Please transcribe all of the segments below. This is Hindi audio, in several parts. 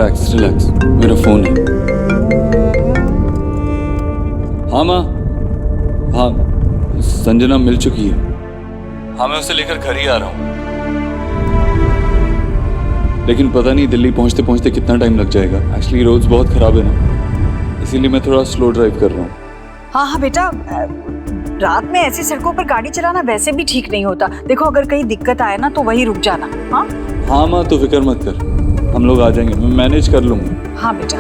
रिलैक्स रिलैक्स, मेरा फोन है। हाँ माँ, हाँ संजना मिल चुकी है। हाँ मैं उसे लेकर घर ही आ रहा हूँ, लेकिन पता नहीं दिल्ली पहुंचते पहुंचते कितना टाइम लग जाएगा। एक्चुअली रोड्स बहुत खराब है ना, इसीलिए मैं थोड़ा स्लो ड्राइव कर रहा हूँ। हाँ हाँ बेटा, रात में ऐसी सड़कों पर गाड़ी चलाना वैसे भी ठीक नहीं होता। देखो अगर कहीं दिक्कत आए ना तो वहीं रुक जाना। हाँ हाँ माँ, तो फिक्र मत कर, हम लोग आ जाएंगे, मैं मैनेज कर लूंगा। हाँ बेटा।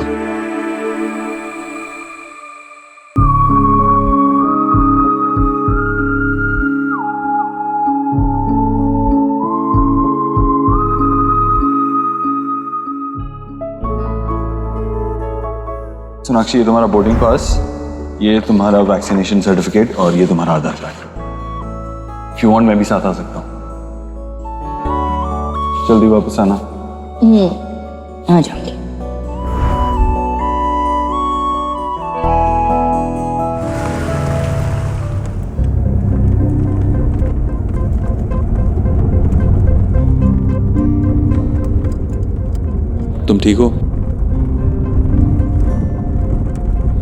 सोनाक्षी, ये तुम्हारा बोर्डिंग पास, ये तुम्हारा वैक्सीनेशन सर्टिफिकेट और ये तुम्हारा आधार कार्ड। इफ यू वांट मैं भी साथ आ सकता हूँ। जल्दी वापस आना। आ जाऊंगी। तुम ठीक हो?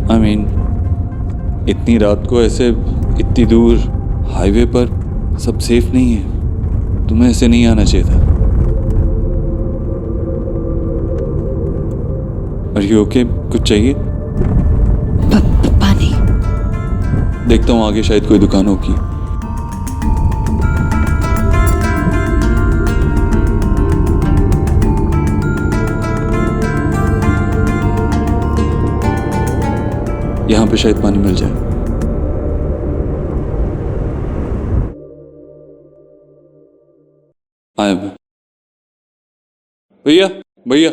I mean, इतनी रात को ऐसे इतनी दूर हाईवे पर सब सेफ नहीं है, तुम्हें ऐसे नहीं आना चाहिए था। Are you okay? कुछ चाहिए? पानी। देखता हूँ आगे शायद कोई दुकान होगी। यहाँ पे शायद पानी मिल जाए। आया मैं। भैया भैया,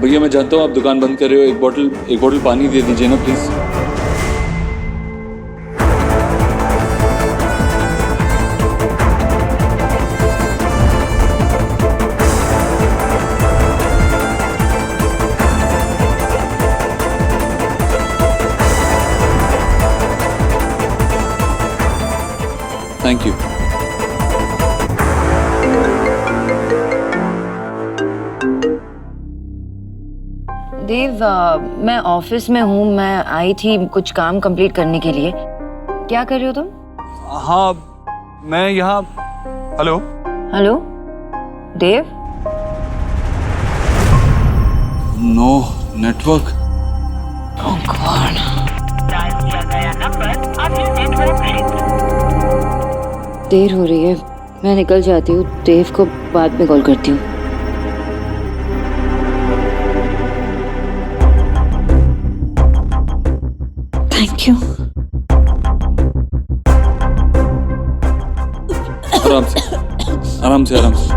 भैया मैं जानता हूँ आप दुकान बंद कर रहे हो, एक बोतल पानी दे दीजिए ना प्लीज। Thank you. देव, मैं ऑफिस में हूँ। मैं आई थी कुछ काम कंप्लीट करने के लिए। क्या कर रहे हो तुम? हाँ मैं यहाँ। Hello hello Dev. No network. देर हो रही है, मैं निकल जाती हूँ। देव को बाद में कॉल करती हूँ। Thank you. आराम से आराम से आराम से।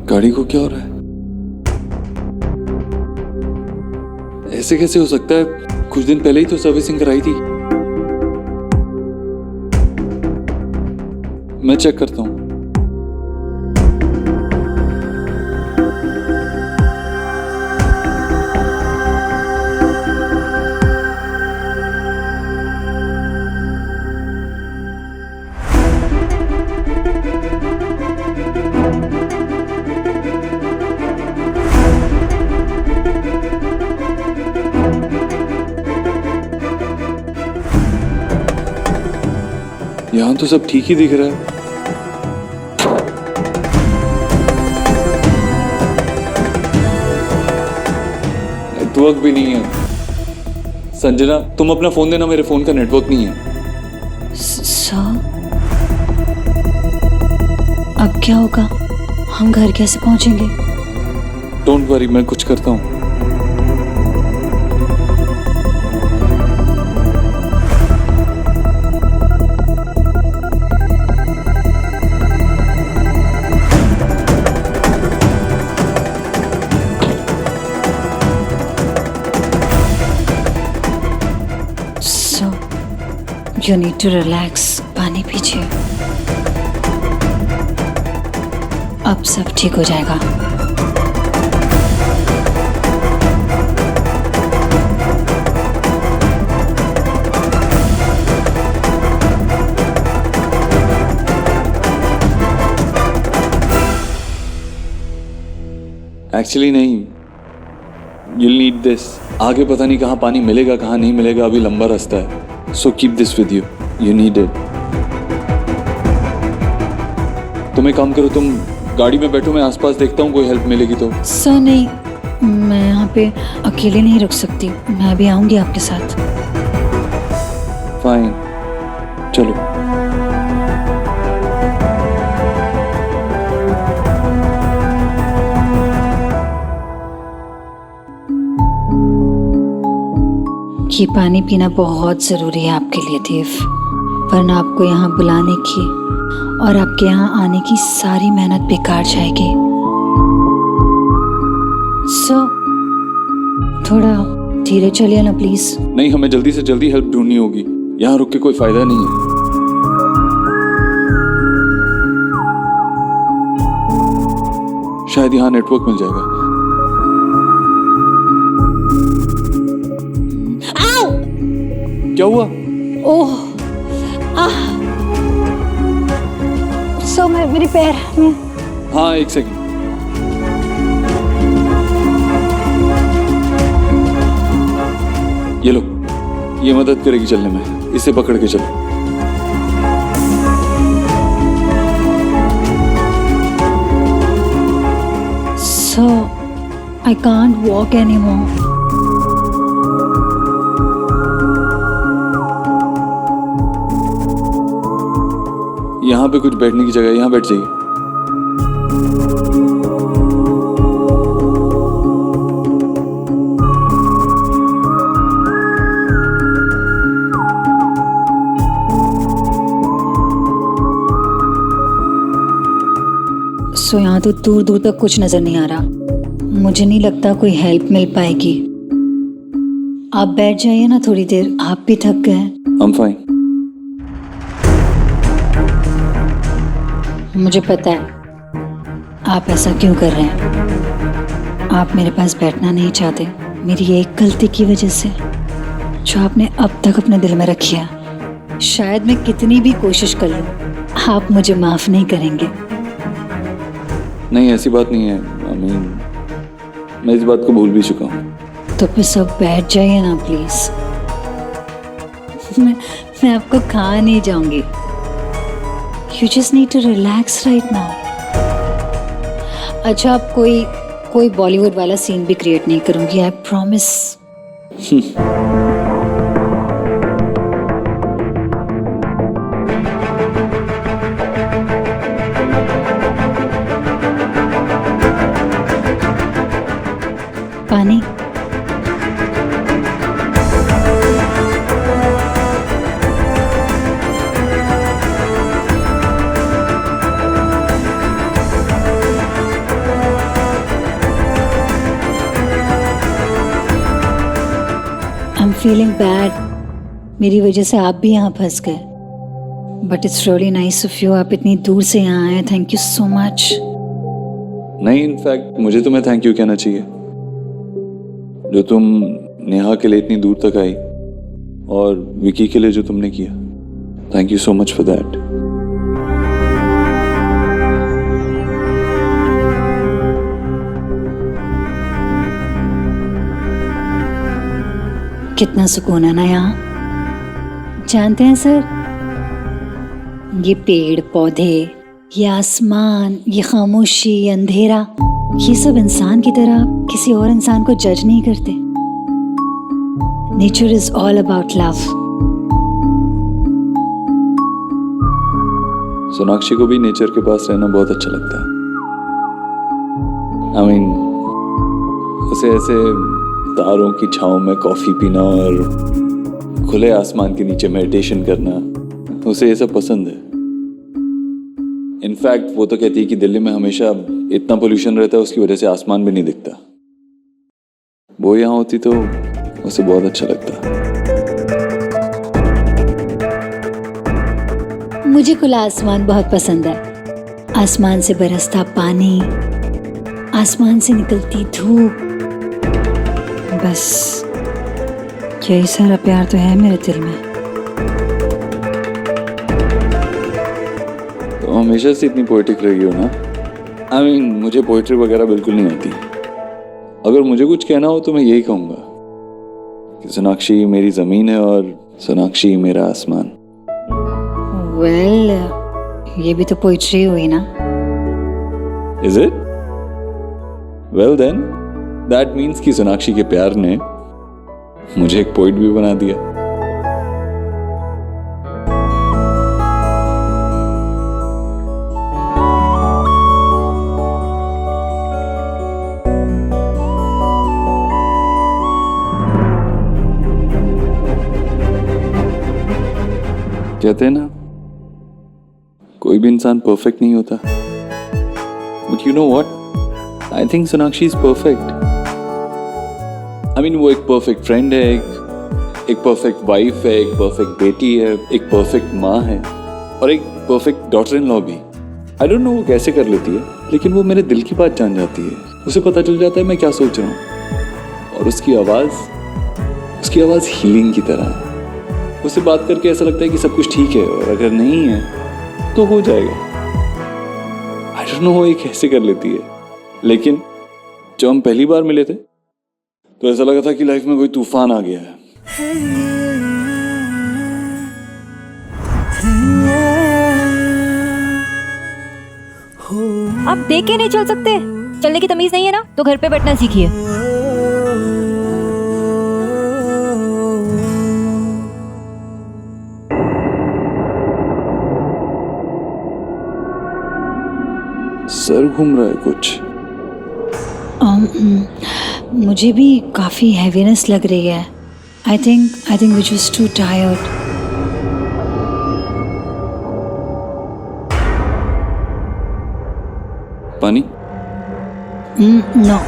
गाड़ी को क्या हो रहा है? ऐसे कैसे हो सकता है? कुछ दिन पहले ही तो सर्विसिंग कराई थी। मैं चेक करता हूं। यहां तो सब ठीक ही दिख रहा है। नेटवर्क भी नहीं है। संजना तुम अपना फोन देना, मेरे फोन का नेटवर्क नहीं है। सर, अब क्या होगा? हम घर कैसे पहुंचेंगे? डोंट वरी, मैं कुछ करता हूं। You need to relax. पानी पीजिए. अब सब ठीक हो जाएगा. एक्चुअली नहीं, you'll need this. आगे पता नहीं कहाँ पानी मिलेगा कहाँ नहीं मिलेगा, अभी लंबा रास्ता है. So keep this with you. You need it. तुम एक काम करो, तुम गाड़ी में बैठो, मैं आसपास देखता हूँ कोई हेल्प मिलेगी तो. सर नहीं, मैं यहाँ पे अकेले नहीं रुक सकती. मैं भी आऊंगी आपके साथ. फाइन, चलो. ये पानी पीना बहुत ज़रूरी है आपके लिए देव, वरना आपको यहाँ बुलाने की और आपके यहाँ आने की सारी मेहनत बेकार जाएगी. सर थोड़ा धीरे चलिए ना प्लीज. नहीं, हमें जल्दी से जल्दी हेल्प ढूंढनी होगी. यहाँ रुक के कोई फायदा नहीं है. शायद यहाँ नेटवर्क मिल जाएगा. क्या हुआ? ओह सर मेरे पैर में. हाँ, एक सेकंड. ये लो, ये मदद करेगी चलने में. इसे पकड़ के चलो. Sir I can't walk anymore. यहाँ पे कुछ बैठने की जगह है, यहाँ बैठ जाइए. सो यहाँ तो दूर दूर तक कुछ नजर नहीं आ रहा. मुझे नहीं लगता कोई हेल्प मिल पाएगी. आप बैठ जाइए ना थोड़ी देर, आप भी थक गए. I'm fine. मुझे पता है आप ऐसा क्यों कर रहे हैं. आप मेरे पास बैठना नहीं चाहते मेरी एक गलती की वजह से, जो आपने अब तक अपने दिल में रखी है. शायद मैं कितनी भी कोशिश कर लूं, आप मुझे माफ नहीं करेंगे. नहीं, ऐसी बात नहीं है. मैं इस बात को भूल भी चुका हूँ. तो फिर सब बैठ जाइए ना प्लीज. मैं आपको खा नहीं जाऊंगी. You just need to relax right now. अच्छा, आप कोई बॉलीवुड वाला सीन भी क्रिएट नहीं करूंगी, आई प्रॉमिस. पानी. I'm feeling bad. मेरी वजह से आप भी यहाँ फंस गए. But it's really nice of you. आप इतनी दूर से यहाँ आए. Thank you so much. नहीं, इनफैक्ट मुझे तुम्हें थैंक यू कहना चाहिए, जो तुम नेहा के लिए इतनी दूर तक आई, और विकी के लिए जो तुमने किया. Thank you so much for that. कितना सुकून है ना यहाँ. जानते हैं सर, ये पेड़ पौधे, ये आसमान, ये खामोशी, ये अंधेरा, ये सब इंसान की तरह किसी और इंसान को जज नहीं करते. Nature is all about love. Sonakshi को भी नेचर के पास रहना बहुत अच्छा लगता है. I mean, उसे ऐसे तारों की छांव में कॉफी पीना और खुले आसमान के नीचे मेडिटेशन करना, उसे ये सब पसंद है. इनफैक्ट वो तो कहती है कि दिल्ली में हमेशा इतना पोल्यूशन रहता है, उसकी वजह से आसमान भी नहीं दिखता. वो यहाँ होती तो उसे बहुत अच्छा लगता. मुझे खुला आसमान बहुत पसंद है। आसमान से बरसता पानी, आसमान से निकलती धूप, बस यही सारा प्यार तो है मेरे दिल में। तो हमेशा से इतनी पोएटिक रही हो ना। I mean, मुझे पोएट्री वगैरह बिल्कुल नहीं आती। अगर मुझे कुछ कहना हो तो मैं यही कहूँगा कि सोनाक्षी मेरी ज़मीन है और सोनाक्षी मेरा आसमान। वेल, ये भी तो पोइट्री हुई ना। Is it? Well then, that means कि सोनाक्षी के प्यार ने मुझे एक पोइट भी बना दिया। कहते हैं ना, कोई भी इंसान परफेक्ट नहीं होता, but you know what, I think Sonakshi is perfect. I mean, वो एक परफेक्ट फ्रेंड है, एक परफेक्ट वाइफ है, एक परफेक्ट बेटी है, एक परफेक्ट माँ है और एक परफेक्ट डॉटर इन लॉ भी। आई डोंट नो वो कैसे कर लेती है, लेकिन वो मेरे दिल की बात जान जाती है। उसे पता चल जाता है मैं क्या सोच रहा हूँ, और उसकी आवाज़ हीलिंग की तरह है। उससे बात करके ऐसा लगता है कि सब कुछ ठीक है, और अगर नहीं है तो हो जाएगा। आई डोंट नो वो ये कैसे कर लेती है, लेकिन जब हम पहली बार मिले थे तो ऐसा लगा था कि लाइफ में कोई तूफान आ गया है। आप देख के नहीं चल सकते? चलने की तमीज नहीं है ना, तो घर पे बैठना सीखिए। सर घूम रहा है कुछ। मुझे भी काफ़ी हैवीनेस लग रही है। I think we just too tired. पानी? नो।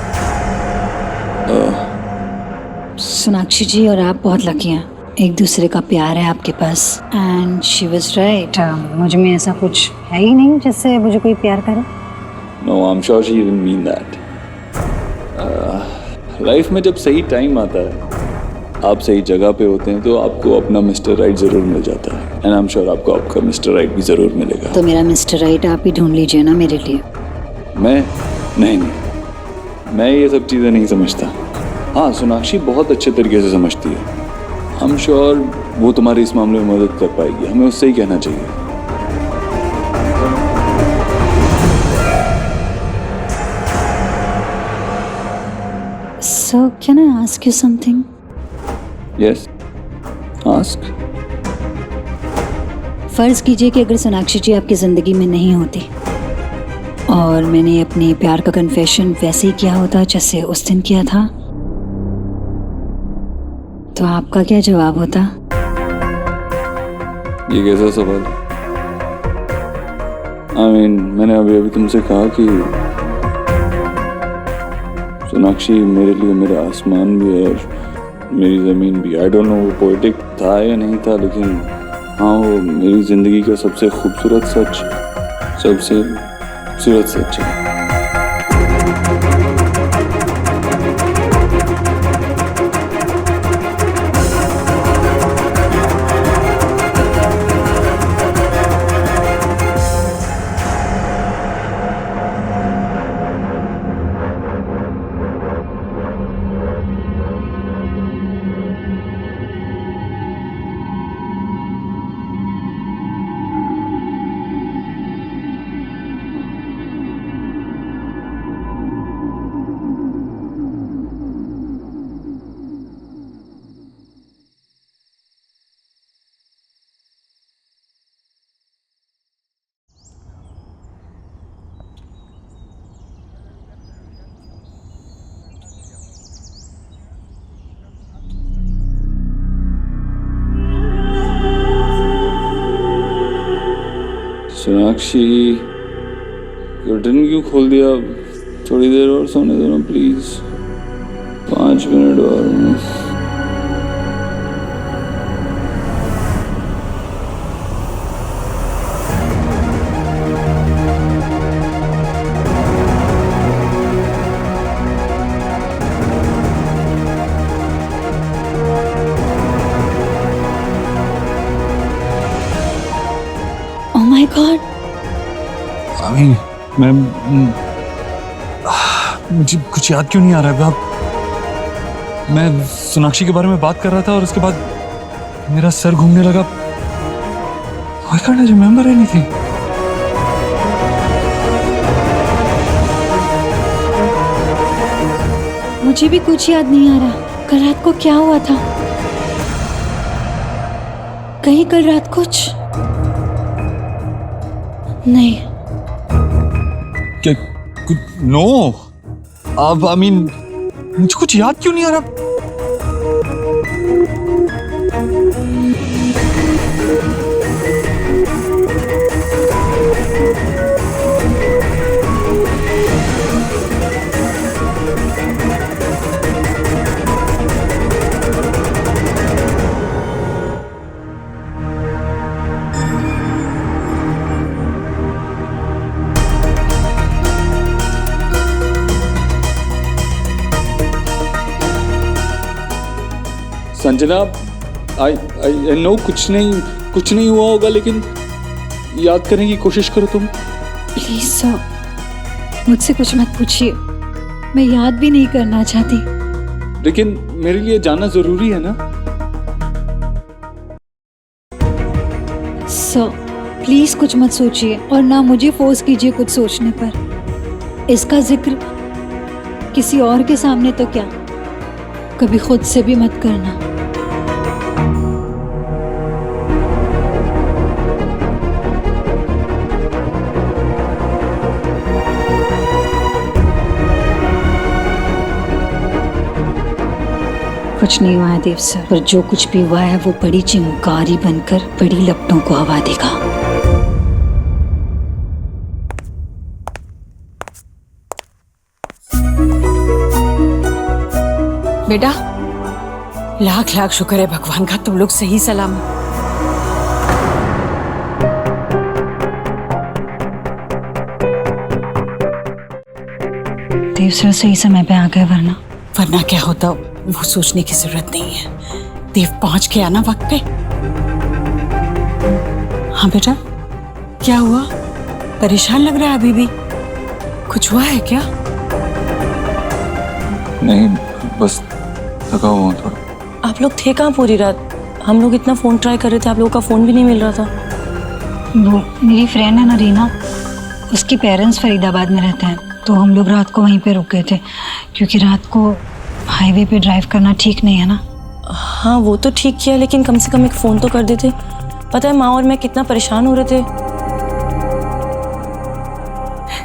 सोनाक्षी जी और आप बहुत लकी हैं, एक दूसरे का प्यार है आपके पास। एंड शी वाज राइट, मुझ में ऐसा कुछ है ही नहीं जिससे मुझे कोई प्यार करे। No, I'm sure she didn't mean that. Life में जब सही टाइम आता है, आप सही जगह पे होते हैं, तो आपको अपना मिस्टर राइट ज़रूर मिल जाता है। एंड आई एम श्योर आपको आपका मिस्टर राइट भी ज़रूर मिलेगा। तो मेरा मिस्टर राइट आप ही ढूंढ लीजिए ना मेरे लिए। नहीं, मैं ये सब चीज़ें नहीं समझता। हाँ, सोनाक्षी बहुत अच्छे तरीके से समझती है। आई एम श्योर वो तुम्हारे इस मामले में मदद कर पाएगी। हमें उससे ही कहना चाहिए। So can I ask you something? Yes, ask. फर्ज कीजिए कि अगर सोनाक्षी जी आपकी ज़िंदगी में नहीं होती और मैंने अपने प्यार का कन्फेशन वैसे ही किया होता जैसे उस दिन किया था, तो आपका क्या जवाब होता? ये कैसा सवाल? I mean, मैंने अभी तुमसे कहा कि सोनाक्षी मेरे लिए मेरा आसमान भी है और मेरी ज़मीन भी। आई डोंट नो वो पोएटिक था या नहीं था, लेकिन हाँ, वो मेरी ज़िंदगी का सबसे खूबसूरत सच है। सोनाक्षी, कर्टन क्यों खोल दिया? थोड़ी देर और सोने दो ना प्लीज, 5 मिनट और। अमीन, मुझे कुछ याद क्यों नहीं आ रहा है? मैं सोनाक्षी के बारे में बात कर रहा था और उसके बाद मेरा सर घूमने लगा। Why can't I remember anything? मुझे भी कुछ याद नहीं आ रहा। कल रात को क्या हुआ था? कहीं कल रात कुछ नहीं। क्या? नो, अब I mean, मुझे कुछ याद क्यों नहीं आ रहा? संजना, आई नो कुछ नहीं हुआ होगा, लेकिन याद करने की कोशिश करो तुम। प्लीज सर, मुझसे कुछ मत पूछिए। मैं याद भी नहीं करना चाहती। लेकिन मेरे लिए जाना जरूरी है ना। सर प्लीज कुछ मत सोचिए और ना मुझे फोर्स कीजिए कुछ सोचने पर। इसका जिक्र किसी और के सामने तो क्या, कभी खुद से भी मत करना। कुछ नहीं हुआ है देव सर, पर जो कुछ भी हुआ है वो बड़ी चिंगारी बनकर बड़ी लपटों को हवा देगा। बेटा, लाख लाख शुक्र है भगवान का, तुम लोग सही सलामत। देव सर सही समय पे आ गए, वरना क्या होता वो सोचने की जरूरत नहीं है। देव पहुंच गया ना वक्त पे। हाँ बेटा, क्या हुआ? परेशान लग रहा है अभी भी। कुछ हुआ है क्या? नहीं, बस थका हुआ हूं थोड़ा। आप लोग थे कहाँ पूरी रात? हम लोग इतना फोन ट्राई कर रहे थे, आप लोगों का फोन भी नहीं मिल रहा था। वो मेरी फ्रेंड है ना रीना, उसके पेरेंट्स फरीदाबाद में रहते हैं, तो हम लोग रात को वहीं पे रुके थे, क्योंकि रात को हाईवे पे ड्राइव करना ठीक नहीं है ना। हाँ वो तो ठीक किया, लेकिन कम से कम एक फ़ोन तो कर देते। पता है माँ और मैं कितना परेशान हो रहे थे।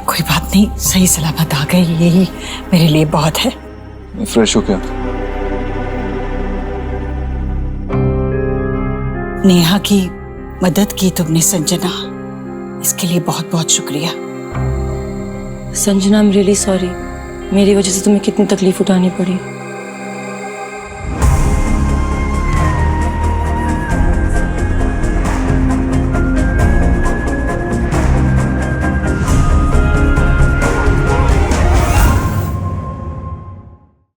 कोई बात नहीं, सही सलामत आ गए, यही मेरे लिए बहुत है। फ्रेश हो क्या? नेहा की मदद की तुमने संजना, इसके लिए बहुत बहुत शुक्रिया। Sanjana, I am really sorry, मेरी वजह से तुम्हें कितनी तकलीफ उठानी पड़ी।